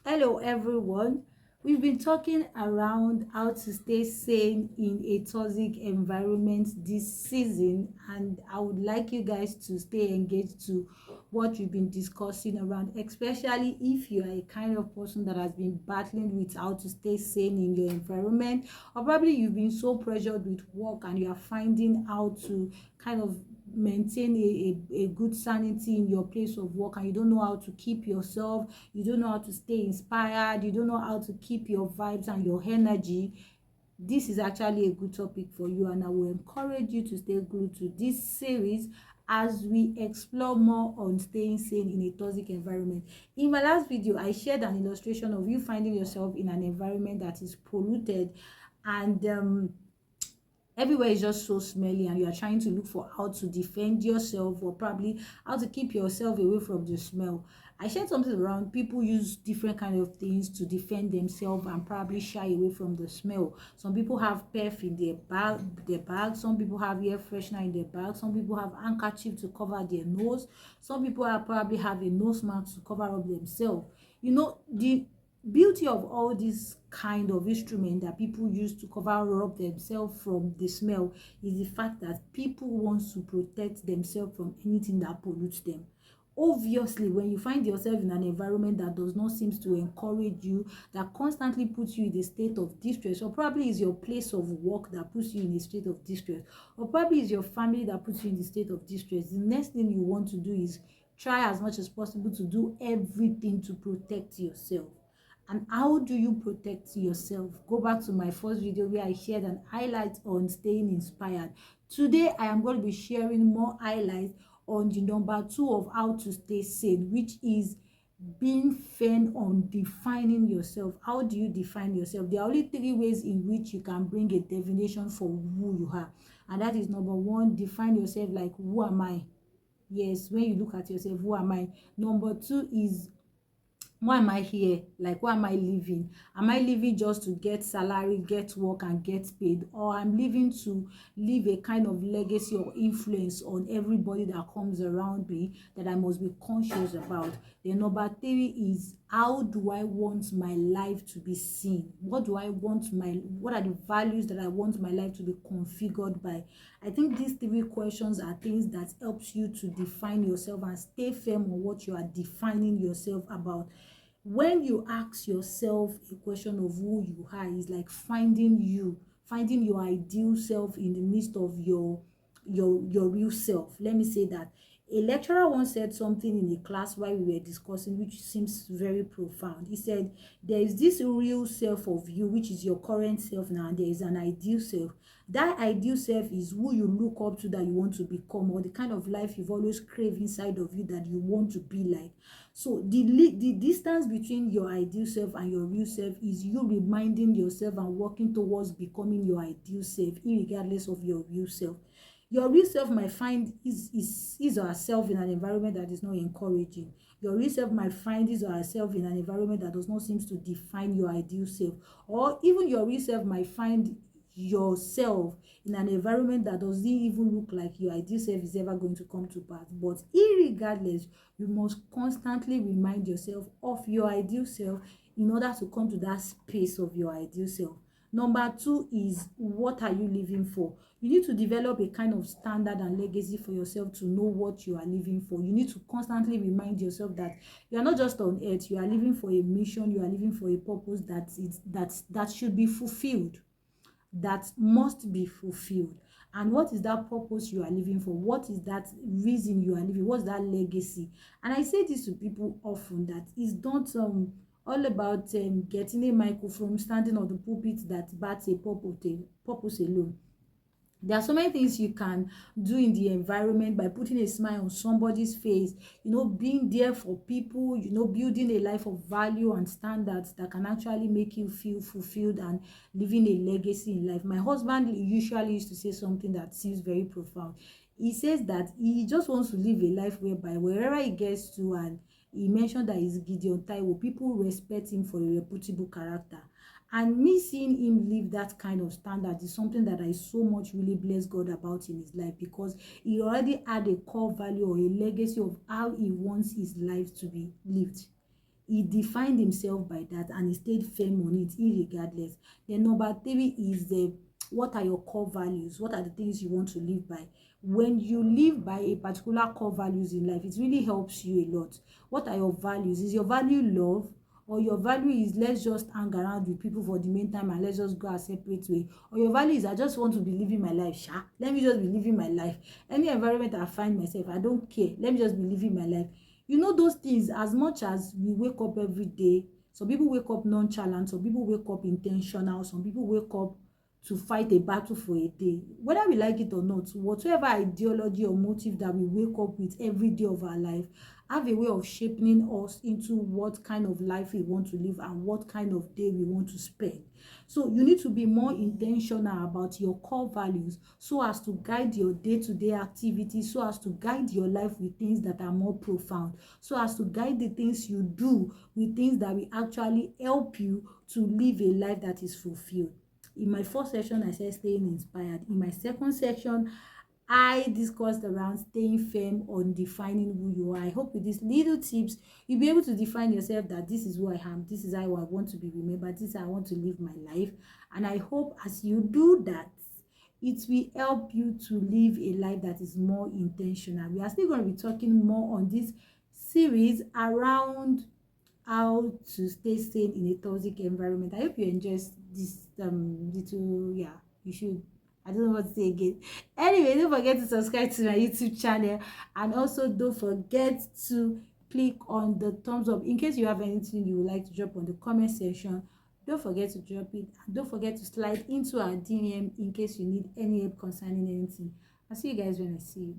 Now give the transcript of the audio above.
Hello everyone. We've been talking around how to stay sane in a toxic environment this season, and I would like you guys to stay engaged to what we've been discussing around, especially if you are a kind of person that has been battling with how to stay sane in your environment, or probably you've been so pressured with work and you are finding how to kind of maintain a good sanity in your place of work, and you don't know how to keep yourself, you don't know how to stay inspired, you don't know how to keep your vibes and your energy. This is actually a good topic for you, and I will encourage you to stay glued to this series as we explore more on staying sane in a toxic environment. In my last video, I shared an illustration of you finding yourself in an environment that is polluted, and everywhere is just so smelly, and you are trying to look for how to defend yourself, or probably how to keep yourself away from the smell. I shared something around people use different kind of things to defend themselves and probably shy away from the smell. Some people have perf in their bag. Some people have air freshener in their bag. Some people have handkerchief to cover their nose. Some people probably have a nose mask to cover up themselves. The beauty of all these kind of instrument that people use to cover up themselves from the smell is the fact that people want to protect themselves from anything that pollutes them. Obviously, when you find yourself in an environment that does not seem to encourage you, that constantly puts you in a state of distress, or probably is your place of work that puts you in a state of distress, or probably is your family that puts you in a state of distress, the next thing you want to do is try as much as possible to do everything to protect yourself. And how do you protect yourself? Go back to my first video where I shared an highlight on staying inspired. Today I am going to be sharing more highlights on the number 2 of how to stay sane, which is being firm on defining yourself. How do you define yourself? There are only 3 ways in which you can bring a definition for who you are, and that is: number 1, define yourself like, who am I? Yes, when you look at yourself, who am I? Number 2 is, why am I here? Like, why am I living? Am I living just to get salary, get work, and get paid? Or I'm living to leave a kind of legacy or influence on everybody that comes around me that I must be conscious about? Then number 3 is, how do I want my life to be seen? What are the values that I want my life to be configured by? I think these 3 questions are things that helps you to define yourself and stay firm on what you are defining yourself about. When you ask yourself a question of who you are, is like finding your ideal self in the midst of your real self. Let me say that a lecturer once said something in a class while we were discussing, which seems very profound. He said, there is this real self of you, which is your current self now, and there is an ideal self. That ideal self is who you look up to, that you want to become, or the kind of life you've always craved inside of you that you want to be like. So the distance between your ideal self and your real self is you reminding yourself and working towards becoming your ideal self, irregardless of your real self. Your real self might find is or herself in an environment that is not encouraging. Your real self might find his or herself in an environment that does not seem to define your ideal self. Or even your real self might find yourself in an environment that doesn't even look like your ideal self is ever going to come to pass. But irregardless, you must constantly remind yourself of your ideal self in order to come to that space of your ideal self. Number 2 is, what are you living for? You need to develop a kind of standard and legacy for yourself to know what you are living for. You need to constantly remind yourself that you are not just on earth, you are living for a mission, you are living for a purpose that should be fulfilled, that must be fulfilled. And what is that purpose you are living for? What is that reason you are living? What's that legacy? And I say this to people often, that it's not all about getting a microphone, standing on the pulpit that bats a purpose alone. There are so many things you can do in the environment by putting a smile on somebody's face, being there for people, building a life of value and standards that can actually make you feel fulfilled and living a legacy in life. My husband usually used to say something that seems very profound. He says that he just wants to live a life whereby wherever he gets to, and he mentioned that he's Gideon Taiwo, people respect him for a reputable character. And me seeing him live that kind of standard is something that I so much really bless God about in his life, because he already had a core value or a legacy of how he wants his life to be lived. he defined himself by that and he stayed firm on it irregardless. Then number three is the what are your core values? What are the things you want to live by? When you live by a particular core values in life, it really helps you a lot. What are your values? Is your value love? Or your value is let's just hang around with people for the meantime and let's just go our separate way? Or your value is I just want to be living my life, sha. Let me just be living my life. Any environment I find myself, I don't care. Let me just be living my life. You know those things, as much as we wake up every day, some people wake up nonchalant, some people wake up intentional, some people wake up to fight a battle for a day. Whether we like it or not, whatever ideology or motive that we wake up with every day of our life have a way of shaping us into what kind of life we want to live and what kind of day we want to spend. So you need to be more intentional about your core values so as to guide your day-to-day activities, so as to guide your life with things that are more profound, so as to guide the things you do with things that will actually help you to live a life that is fulfilled. In my first section, I said staying inspired. In my second section, I discussed around staying firm on defining who you are. I hope with these little tips, you'll be able to define yourself that this is who I am, this is how I want to be remembered, this is how I want to live my life. And I hope as you do that, it will help you to live a life that is more intentional. We are still going to be talking more on this series around how to stay sane in a toxic environment. I hope you enjoy this little, yeah, you should. I don't know what to say again. Anyway, don't forget to subscribe to my YouTube channel, and also don't forget to click on the thumbs up in case you have anything you would like to drop on the comment section. Don't forget to drop it, and don't forget to slide into our DM in case you need any help concerning anything. I'll see you guys when I see you.